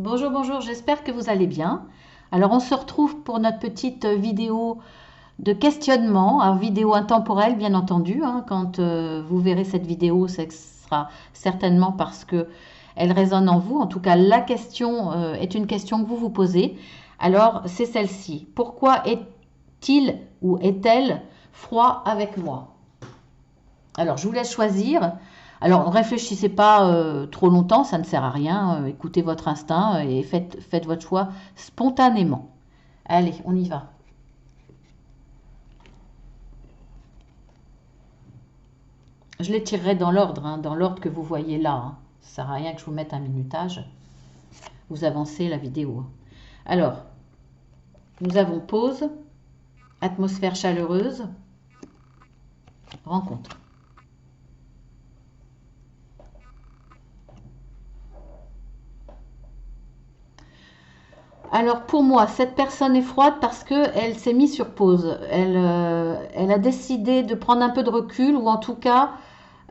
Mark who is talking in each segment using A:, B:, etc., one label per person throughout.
A: Bonjour, bonjour, j'espère que vous allez bien. Alors, on se retrouve pour notre petite vidéo de questionnement, alors vidéo intemporelle bien entendu, hein. Quand vous verrez cette vidéo, ce sera certainement parce que elle résonne en vous. En tout cas, la question est une question que vous vous posez. Alors, c'est celle-ci. Pourquoi est-il ou est-elle froid avec moi? Alors, je vous laisse choisir. Alors, ne réfléchissez pas trop longtemps, ça ne sert à rien. Écoutez votre instinct et faites votre choix spontanément. Allez, on y va. Je les tirerai dans l'ordre, hein, dans l'ordre que vous voyez là, hein. Ça ne sert à rien que je vous mette un minutage. Vous avancez la vidéo. Alors, nous avons pause, atmosphère chaleureuse, rencontre. Alors pour moi, cette personne est froide parce qu'elle s'est mise sur pause. Elle a décidé de prendre un peu de recul ou en tout cas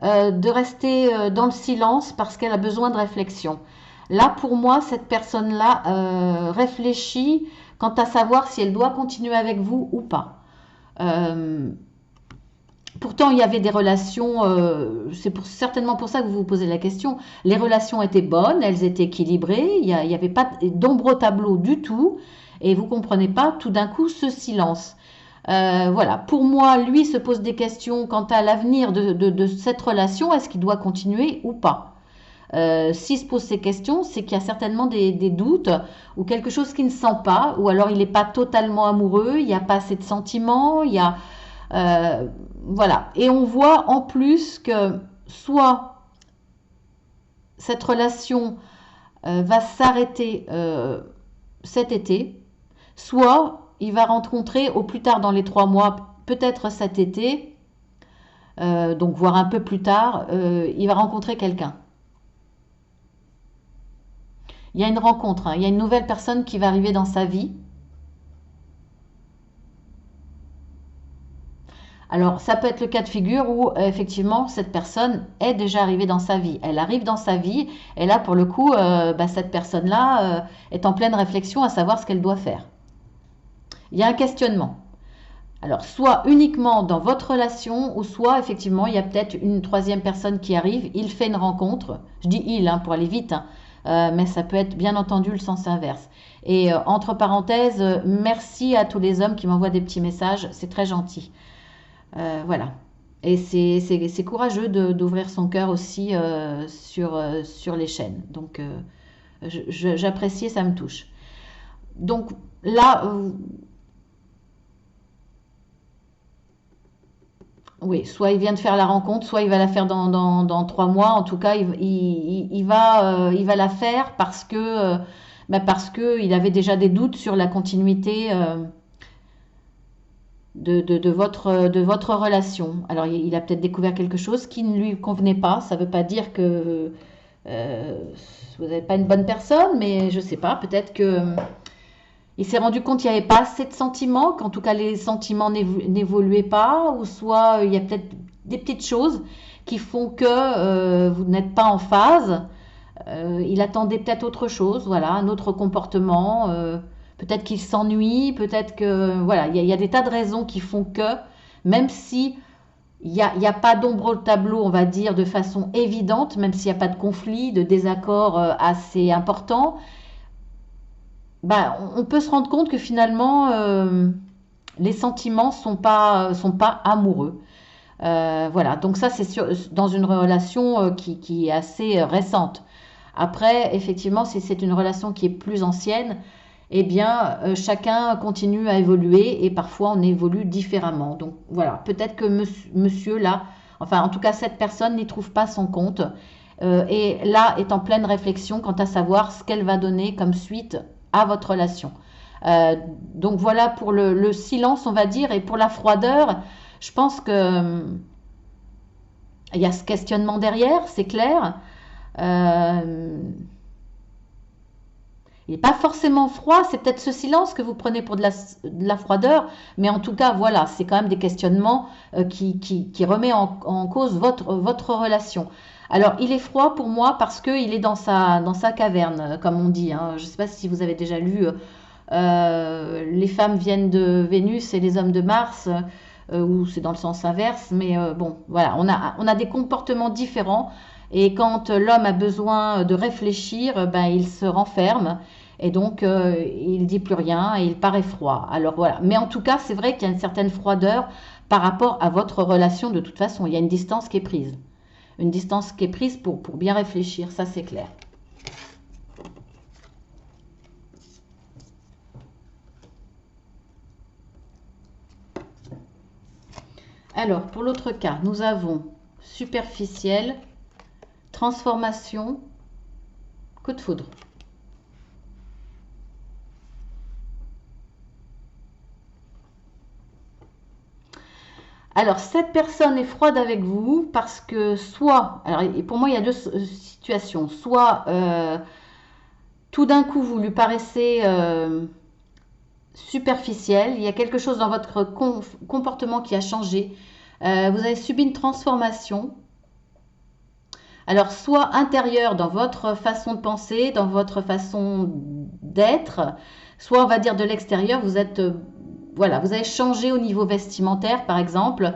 A: de rester dans le silence parce qu'elle a besoin de réflexion. Là, pour moi, cette personne-là réfléchit quant à savoir si elle doit continuer avec vous ou pas. Euh, Pourtant, il y avait des relations, c'est certainement pour ça que vous vous posez la question. Les relations étaient bonnes, elles étaient équilibrées, il n'y avait pas d'ombre au tableau du tout, et vous ne comprenez pas tout d'un coup ce silence. Voilà, pour moi, lui se pose des questions quant à l'avenir de cette relation, est-ce qu'il doit continuer ou pas? S'il se pose ces questions, c'est qu'il y a certainement des doutes ou quelque chose qu'il ne sent pas, ou alors il n'est pas totalement amoureux, il n'y a pas assez de sentiments, il y a euh, voilà. Et on voit en plus que soit cette relation va s'arrêter cet été, soit il va rencontrer au plus tard dans les 3 mois, peut-être cet été, donc voire un peu plus tard, il va rencontrer quelqu'un. Il y a une rencontre, hein, il y a une nouvelle personne qui va arriver dans sa vie. Alors, ça peut être le cas de figure où effectivement cette personne est déjà arrivée dans sa vie. Elle arrive dans sa vie et là, pour le coup, cette personne-là est en pleine réflexion à savoir ce qu'elle doit faire. Il y a un questionnement. Alors, soit uniquement dans votre relation, ou soit effectivement, il y a peut-être une troisième personne qui arrive, il fait une rencontre. Je dis il hein, pour aller vite, hein, mais ça peut être bien entendu le sens inverse. Et entre parenthèses, merci à tous les hommes qui m'envoient des petits messages, c'est très gentil. Voilà. Et c'est courageux d'ouvrir son cœur aussi sur les chaînes. Donc, j'apprécie et ça me touche. Donc, là, oui, soit il vient de faire la rencontre, soit il va la faire dans 3 mois. En tout cas, il va la faire parce que il avait déjà des doutes sur la continuité de votre relation. Alors, il a peut-être découvert quelque chose qui ne lui convenait pas. Ça ne veut pas dire que vous n'êtes pas une bonne personne, mais je ne sais pas. Peut-être que il s'est rendu compte qu'il n'y avait pas assez de sentiments, qu'en tout cas les sentiments n'évoluaient pas, ou soit il y a peut-être des petites choses qui font que vous n'êtes pas en phase. Il attendait peut-être autre chose, voilà, un autre comportement. Peut-être qu'il s'ennuie, peut-être que voilà, il y a des tas de raisons qui font que, même si il y a pas d'ombre au tableau, on va dire de façon évidente, même s'il n'y a pas de conflit, de désaccord assez important, bah, on peut se rendre compte que finalement les sentiments sont pas amoureux. Voilà, donc ça c'est dans une relation qui est assez récente. Après, effectivement, si c'est une relation qui est plus ancienne, eh bien, chacun continue à évoluer et parfois on évolue différemment. Donc voilà, peut-être que monsieur là, enfin en tout cas cette personne n'y trouve pas son compte et là est en pleine réflexion quant à savoir ce qu'elle va donner comme suite à votre relation. Euh, donc voilà pour le silence, on va dire, et pour la froideur, je pense que il y a ce questionnement derrière, c'est clair. Euh, il n'est pas forcément froid, c'est peut-être ce silence que vous prenez pour de la froideur, mais en tout cas, voilà, c'est quand même des questionnements qui remet en cause votre relation. Alors, il est froid pour moi parce qu'il est dans sa caverne, comme on dit, hein. Je ne sais pas si vous avez déjà lu les femmes viennent de Vénus et les hommes de Mars, ou c'est dans le sens inverse, mais bon, voilà, on a des comportements différents. Et quand l'homme a besoin de réfléchir, ben, il se renferme et donc il dit plus rien et il paraît froid. Alors voilà. Mais en tout cas, c'est vrai qu'il y a une certaine froideur par rapport à votre relation de toute façon. Il y a une distance qui est prise. Une distance qui est prise pour bien réfléchir, ça c'est clair. Alors, pour l'autre cas, nous avons superficiel, transformation, coup de foudre. Alors, cette personne est froide avec vous parce que soit, alors pour moi il y a deux situations, soit tout d'un coup vous lui paraissez superficiel, il y a quelque chose dans votre comportement qui a changé, vous avez subi une transformation. Alors, soit intérieure dans votre façon de penser, dans votre façon d'être, soit on va dire de l'extérieur, vous êtes, voilà, vous avez changé au niveau vestimentaire par exemple,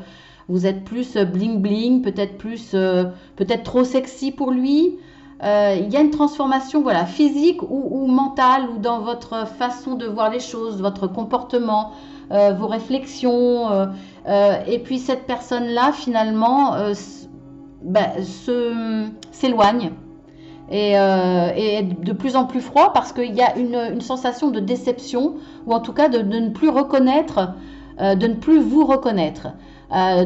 A: vous êtes plus bling bling, peut-être plus, peut-être trop sexy pour lui. Il y a une transformation, voilà, physique ou mentale, ou dans votre façon de voir les choses, votre comportement, vos réflexions. Et puis cette personne-là, finalement, ben, s'éloigne et est de plus en plus froid parce qu'il y a une sensation de déception, ou en tout cas de ne plus reconnaître, de ne plus vous reconnaître.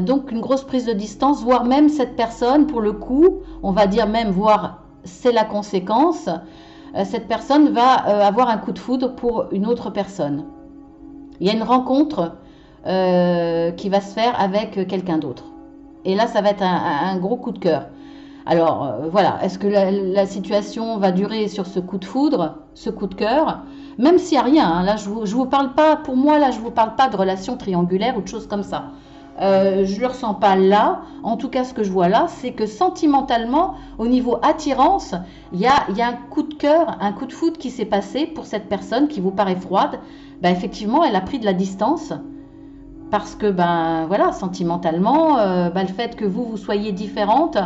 A: Donc une grosse prise de distance, voire même cette personne, pour le coup, on va dire même, voire c'est la conséquence, cette personne va avoir un coup de foudre pour une autre personne. Il y a une rencontre qui va se faire avec quelqu'un d'autre. Et là, ça va être un gros coup de cœur. Alors voilà, est-ce que la situation va durer sur ce coup de foudre, ce coup de cœur? Même s'il n'y a rien, hein, là je vous parle pas, pour moi là je vous parle pas de relation triangulaire ou de choses comme ça. Je ne le ressens pas là. En tout cas, ce que je vois là, c'est que sentimentalement, au niveau attirance, il y a un coup de cœur, un coup de foudre qui s'est passé pour cette personne qui vous paraît froide. Ben, effectivement, elle a pris de la distance. Parce que, ben voilà, sentimentalement, ben, le fait que vous soyez différente,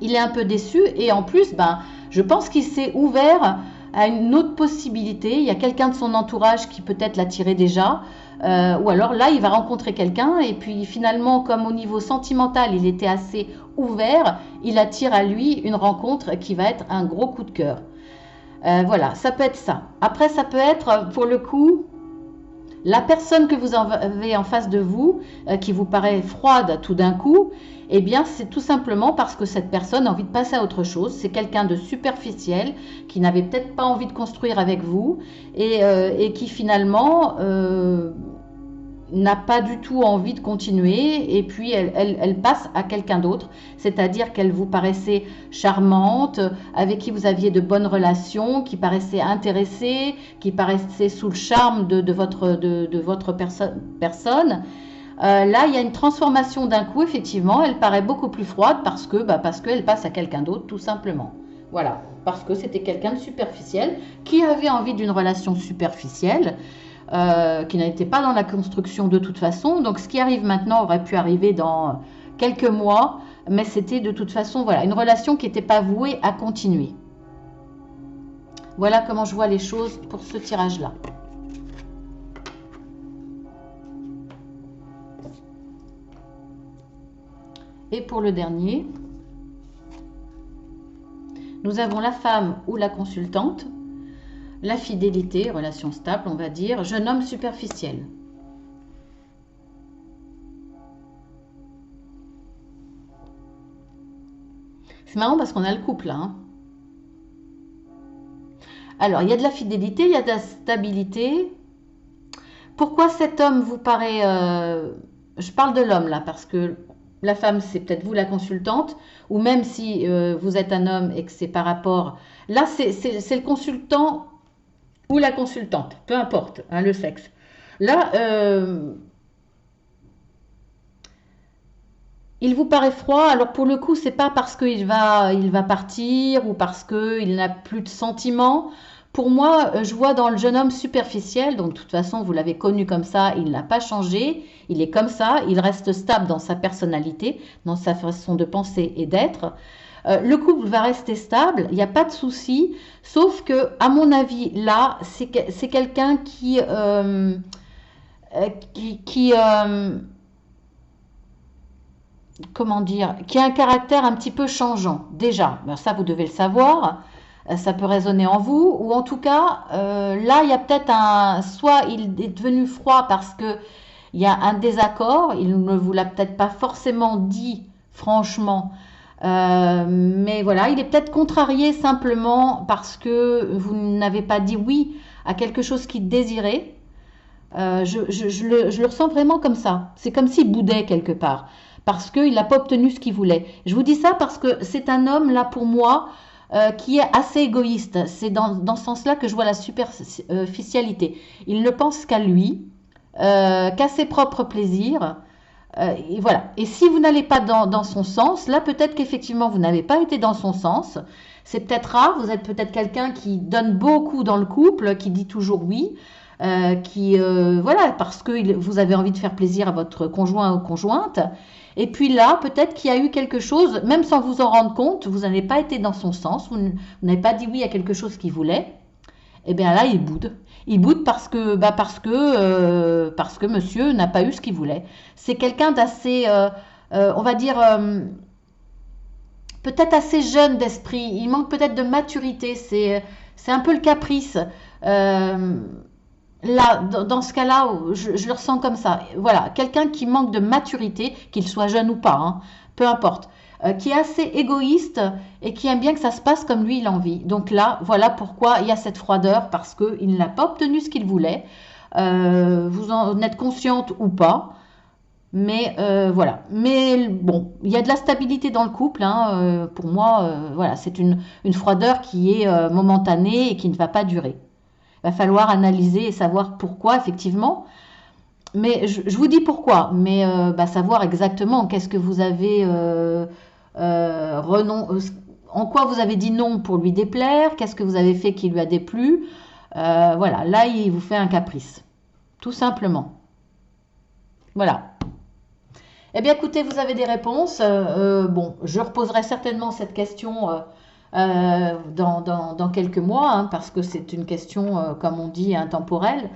A: il est un peu déçu. Et en plus, ben, je pense qu'il s'est ouvert à une autre possibilité. Il y a quelqu'un de son entourage qui peut-être l'attirait déjà. Ou alors là, il va rencontrer quelqu'un. Et puis finalement, comme au niveau sentimental, il était assez ouvert, il attire à lui une rencontre qui va être un gros coup de cœur. Voilà, ça peut être ça. Après, ça peut être, pour le coup, la personne que vous avez en face de vous, qui vous paraît froide tout d'un coup, eh bien c'est tout simplement parce que cette personne a envie de passer à autre chose. C'est quelqu'un de superficiel qui n'avait peut-être pas envie de construire avec vous et qui finalement n'a pas du tout envie de continuer, et puis elle passe à quelqu'un d'autre, c'est-à-dire qu'elle vous paraissait charmante, avec qui vous aviez de bonnes relations, qui paraissait intéressée, qui paraissait sous le charme de votre personne. Là, il y a une transformation d'un coup, effectivement, elle paraît beaucoup plus froide parce qu'elle passe à quelqu'un d'autre, tout simplement. Voilà, parce que c'était quelqu'un de superficiel, qui avait envie d'une relation superficielle, qui n'était pas dans la construction de toute façon. Donc ce qui arrive maintenant aurait pu arriver dans quelques mois, mais c'était de toute façon, voilà, une relation qui n'était pas vouée à continuer. Voilà comment je vois les choses pour ce tirage-là. Et pour le dernier, nous avons la femme ou la consultante, la fidélité, relation stable, on va dire, jeune homme superficiel. C'est marrant parce qu'on a le couple là, hein. Alors, il y a de la fidélité, il y a de la stabilité. Pourquoi cet homme vous paraît... je parle de l'homme là, parce que la femme, c'est peut-être vous la consultante, ou même si vous êtes un homme et que c'est par rapport... Là, c'est le consultant ou la consultante, peu importe, hein, le sexe. Là, Il vous paraît froid, alors pour le coup, c'est pas parce il va partir ou parce qu'il n'a plus de sentiments. Pour moi, je vois dans le jeune homme superficiel, donc de toute façon, vous l'avez connu comme ça, il n'a pas changé, il est comme ça, il reste stable dans sa personnalité, dans sa façon de penser et d'être. Le couple va rester stable, il n'y a pas de souci, sauf que, à mon avis, là, c'est quelqu'un qui comment dire, qui a un caractère un petit peu changeant. Déjà, ben ça vous devez le savoir, ça peut résonner en vous, ou en tout cas, là il y a peut-être soit il est devenu froid parce que il y a un désaccord, il ne vous l'a peut-être pas forcément dit franchement, mais voilà, il est peut-être contrarié simplement parce que vous n'avez pas dit oui à quelque chose qu'il désirait. Je le ressens vraiment comme ça. C'est comme s'il boudait quelque part, parce qu'il n'a pas obtenu ce qu'il voulait. Je vous dis ça parce que c'est un homme, là, pour moi, qui est assez égoïste. C'est dans ce sens-là que je vois la superficialité. Il ne pense qu'à lui, qu'à ses propres plaisirs. Et voilà. Et si vous n'allez pas dans son sens, là, peut-être qu'effectivement, vous n'avez pas été dans son sens. C'est peut-être rare. Vous êtes peut-être quelqu'un qui donne beaucoup dans le couple, qui dit toujours oui. Voilà, parce que vous avez envie de faire plaisir à votre conjoint ou conjointe. Et puis là, peut-être qu'il y a eu quelque chose, même sans vous en rendre compte, vous n'avez pas été dans son sens, vous n'avez pas dit oui à quelque chose qu'il voulait. Et bien là, il boude. Il boude parce que monsieur n'a pas eu ce qu'il voulait. C'est quelqu'un d'assez, on va dire, peut-être assez jeune d'esprit. Il manque peut-être de maturité. C'est un peu le caprice. Euh, Là, dans ce cas-là, je le ressens comme ça. Voilà, quelqu'un qui manque de maturité, qu'il soit jeune ou pas, hein, peu importe, qui est assez égoïste et qui aime bien que ça se passe comme lui il a envie. Donc là, voilà pourquoi il y a cette froideur, parce qu'il n'a pas obtenu ce qu'il voulait. Vous en êtes consciente ou pas, mais voilà. Mais bon, il y a de la stabilité dans le couple, hein, pour moi, voilà, c'est une froideur qui est momentanée et qui ne va pas durer. Il va falloir analyser et savoir pourquoi, effectivement. Mais je vous dis pourquoi, mais savoir exactement qu'est-ce que vous avez en quoi vous avez dit non pour lui déplaire, qu'est-ce que vous avez fait qui lui a déplu. Voilà, là, il vous fait un caprice, tout simplement. Voilà. Eh bien, écoutez, vous avez des réponses. Bon, je reposerai certainement cette question dans quelques mois, hein, parce que c'est une question, comme on dit, intemporelle.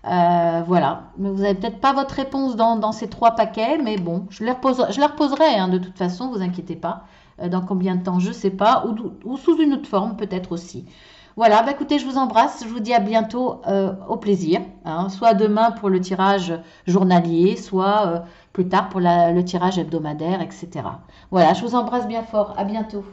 A: Voilà. Mais vous n'avez peut-être pas votre réponse dans ces trois paquets, mais bon, je la reposerai, hein, de toute façon, vous inquiétez pas. Dans combien de temps, je ne sais pas, ou sous une autre forme peut-être aussi. Voilà, bah écoutez, je vous embrasse, je vous dis à bientôt, au plaisir, hein, soit demain pour le tirage journalier, soit plus tard pour le tirage hebdomadaire, etc. Voilà, je vous embrasse bien fort, à bientôt.